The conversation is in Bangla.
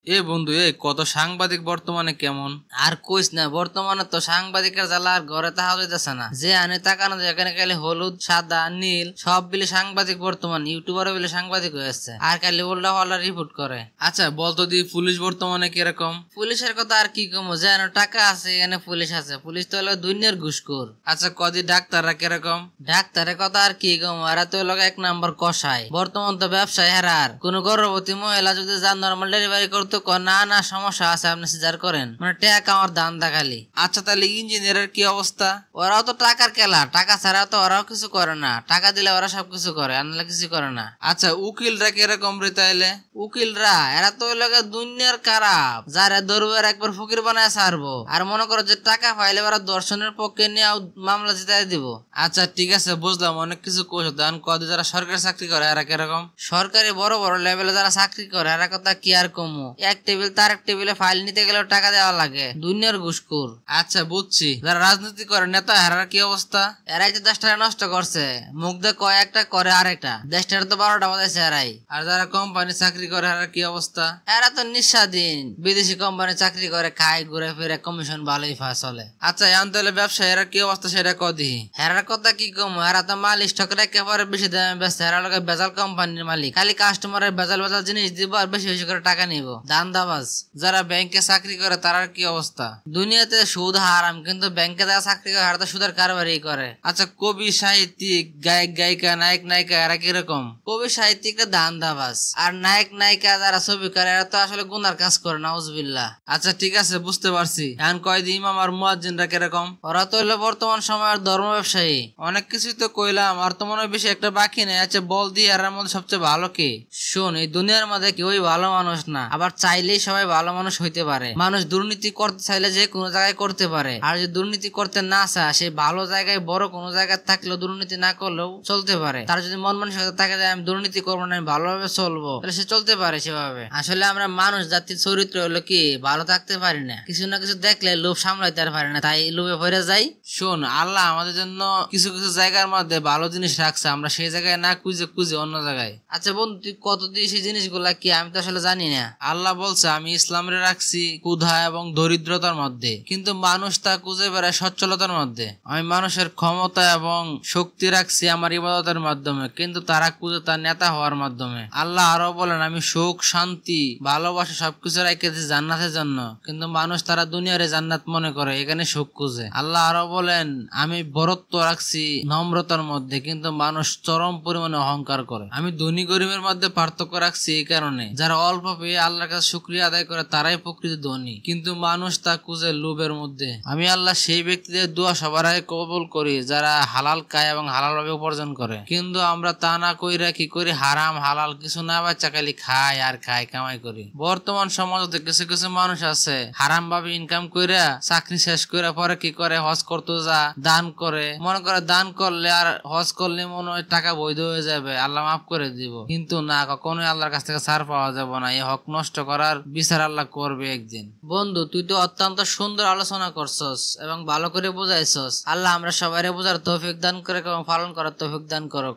এ বন্ধু, কত সাংবাদিক বর্তমানে কেমন আর কইস না। বর্তমানে তো সাংবাদিকের জ্বালা আর ঘরে তাহা যাইতেছে না। যে আনে তাকানো যেখানে খালি হলুদ সাদা নীল সব বিলে সাংবাদিক, বর্তমান ইউটিউবারও বিলে সাংবাদিক হয়েছে আর খালি উল্টা পাল্টা রিপোর্ট করে। আচ্ছা বলতো দি, পুলিশ বর্তমানে কিরকম? পুলিশের কথা আর কি কমো, যেন টাকা আছে এখানে পুলিশ আছে। পুলিশ তো হলো দুনিয়ার ঘুষখোর। আচ্ছা কদি ডাক্তাররা কিরকম? ডাক্তারের কথা আর কি কমো, এরা তো হলো এক নাম্বার কষাই। বর্তমান তো ব্যবসায় হারার। কোন গর্ভবতী মহিলা যদি যান নর্মাল ডেলিভারি করতে না না সমস্যা আছে, আপনি সিজার করেন, মানে টাকা আমার দান দেখালি। আচ্ছা তাহলে ইঞ্জিনিয়ারের কি অবস্থা? ওরাও তো টাকার খেলা, টাকা ছাড়া তো ওরাও কিছু করে না। টাকা দিলে ওরা সবকিছু করে, আনলে কিছু করে না। আচ্ছা উকিলরা কিরকম রে তাইলে? উকিলরা এরা তো লাগে দুনিয়ার খারাপ, যারা ধরবো একবার ফকির বানায় ছাড়বো। আর মনে করো যে টাকা পাইলে ওরা দর্শনের পক্ষে নিয়ে মামলা জিতাই দিব। আচ্ছা ঠিক আছে বুঝলাম, অনেক কিছু কোষ দান কদি। যারা সরকারি চাকরি করে এরা কিরকম? সরকারি বড় বড় লেভেলে যারা চাকরি করে এরা কথা কি আর কমু। এক টেবিল তার এক টেবিলে ফাইল নিতে গেলেও টাকা দেওয়া লাগে, দুনিয়ার ঘুষখোর। আচ্ছা বুঝছি, যারা রাজনীতি করে নেতা এরার কি অবস্থা? এরাই তো দেশটা নষ্ট করছে, মুখ দিয়ে কয় একটা করে আরেকটা। দেশটার তো 12টা বাজাইছে এরাই। আর যারা কোম্পানি চাকরি করে এরার কি অবস্থা? এরা তো নিঃস্বাধীন, বিদেশি কোম্পানি চাকরি করে খায় ঘুরে ফিরে, কমিশন ভালোই চলে। আচ্ছা এখন তাহলে ব্যবসা এরা কি অবস্থা সেটা কদি। এরার কথা কি কম, এরা তো মাল স্টক রেখে পরে বেশি দামে বেচে। এরা লোক বেজাল কোম্পানির মালিক, খালি কাস্টমারের বেজাল বেজাল জিনিস দিব আর বেশি বেশি করে টাকা নিব। দান্দাবাজ। যারা ব্যাংকে চাকরি করে তার কি অবস্থা? দুনিয়াতে সুদ হারাম, কিন্তু ব্যাংকে যারা চাকরি করে তারা সুদের কারবারই করে। আচ্ছা কবি সাহিত্যিক গায়ক গায়িকা নায়ক নায়িকা এরা কিরকম? কবি সাহিত্যিকরা দান্দাবাজ, আর নায়ক নায়িকা যারা ছবি করে এরা তো আসলে গুনার কাজ করে, নাউজুবিল্লাহ। আচ্ছা ঠিক আছে বুঝতে পারছি। এখন কয়দি ইমাম আর মুয়াজ্জিনরা কিরকম? ওরা তো হলো বর্তমান সময়ের ধর্ম ব্যবসায়ী। অনেক কিছুই তো কইলাম, আর তো মনে হয় বেশি একটা বাকি নেই। আচ্ছা বল দি এর মধ্যে সবচেয়ে ভালো কে? শোন, এই দুনিয়ার মধ্যে কেউই ভালো মানুষ না, আবার চাইলেই সবাই ভালো মানুষ হইতে পারে। মানুষ দুর্নীতি করতে চাইলে যে কোনো জায়গায় করতে পারে, আর যদি দুর্নীতি করতে না চায় সে ভালো জায়গায় বড় কোনো জায়গায় থাকলেও দুর্নীতি না করলেও চলতে পারে। তার যদি মন মানসিকতা থাকে যে আমি দুর্নীতি করবো না, আমি ভালোভাবে চলবো, তাহলে সে চলতে পারে সেভাবে। আসলে আমরা মানুষ জাতির চরিত্র হলো কি ভালো থাকতে পারি না, কিছু না কিছু দেখলে লোভ সামলাইতে পারি না, তাই লোভে ভরে যাই। শোন, আল্লাহ আমাদের জন্য কিছু কিছু জায়গার মধ্যে ভালো জিনিস রাখছে, আমরা সেই জায়গায় না খুঁজে খুঁজে অন্য জায়গায়। আচ্ছা বন্ধু তুই কত দিয়ে সেই জিনিসগুলা কি? আমি তো আসলে জানি না। আল্লাহ বলছে আমি ইসলামে রাখছি ক্ষুধা এবং দরিদ্রতার মধ্যে, কিন্তু মানুষ তা খুঁজে বেড়ায় সচ্ছলতার মধ্যে। আমি মানুষের ক্ষমতা এবং শক্তি রাখছি আমার ইবাদতের মাধ্যমে, কিন্তু তারা খুঁজে তার নেতা হওয়ার মাধ্যমে। আল্লাহ আরো বলেন আমি সুখ শান্তি ভালোবাসা সবকিছু রেখেছি জান্নাতের জন্য, কিন্তু মানুষ তারা দুনিয়ারে জান্নাত মনে করে, এখানে সুখ খুঁজে। আল্লাহ আরো বলেন আমি বরত্ব রাখছি নম্রতার মধ্যে, কিন্তু মানুষ চরম পরিমাণে অহংকার করে। আমি ধনী গরিবের মধ্যে পার্থক্য রাখছি এই কারণে, যারা অল্প পেয়ে আল্লাহর কাছে শুকরিয়া আদায় করে তারাই প্রকৃত ধনী, কিন্তু মানুষ তা খুঁজে লোভের মধ্যে। আমি আল্লাহ সেই ব্যক্তিদের দোয়া সবার আগে কবুল করি যারা হালাল খায় এবং হালাল ভাবে উপার্জন করে, কিন্তু আমরা তা না কইরা কি করি, হারাম হালাল কিছু না বাচ্চা খালি খায় আর খায়, কামাই করি। বর্তমান সমাজে কিছু কিছু মানুষ আছে হারাম ভাবে ইনকাম কইরা চাকরি শেষ করে পরে কি করে হজ করতে যা দান করে, মনে করে দান করলে আর হজ করলে মনে হয় টাকা বৈধ হয়ে যাবে, আল্লাহ মাফ করে দিব। কিন্তু না, কখনোই আল্লাহর কাছ থেকে ছাড় পাওয়া যাবে না। এই হক নষ্ট করার বিচার আল্লাহ করবে একদিন। বন্ধু তুই তো অত্যন্ত সুন্দর আলোচনা করছস এবং ভালো করে বুঝাইছস। আল্লাহ আমরা সবাই বোঝার তৌফিক দান করে এবং পালন করার তৌফিক দান করুক।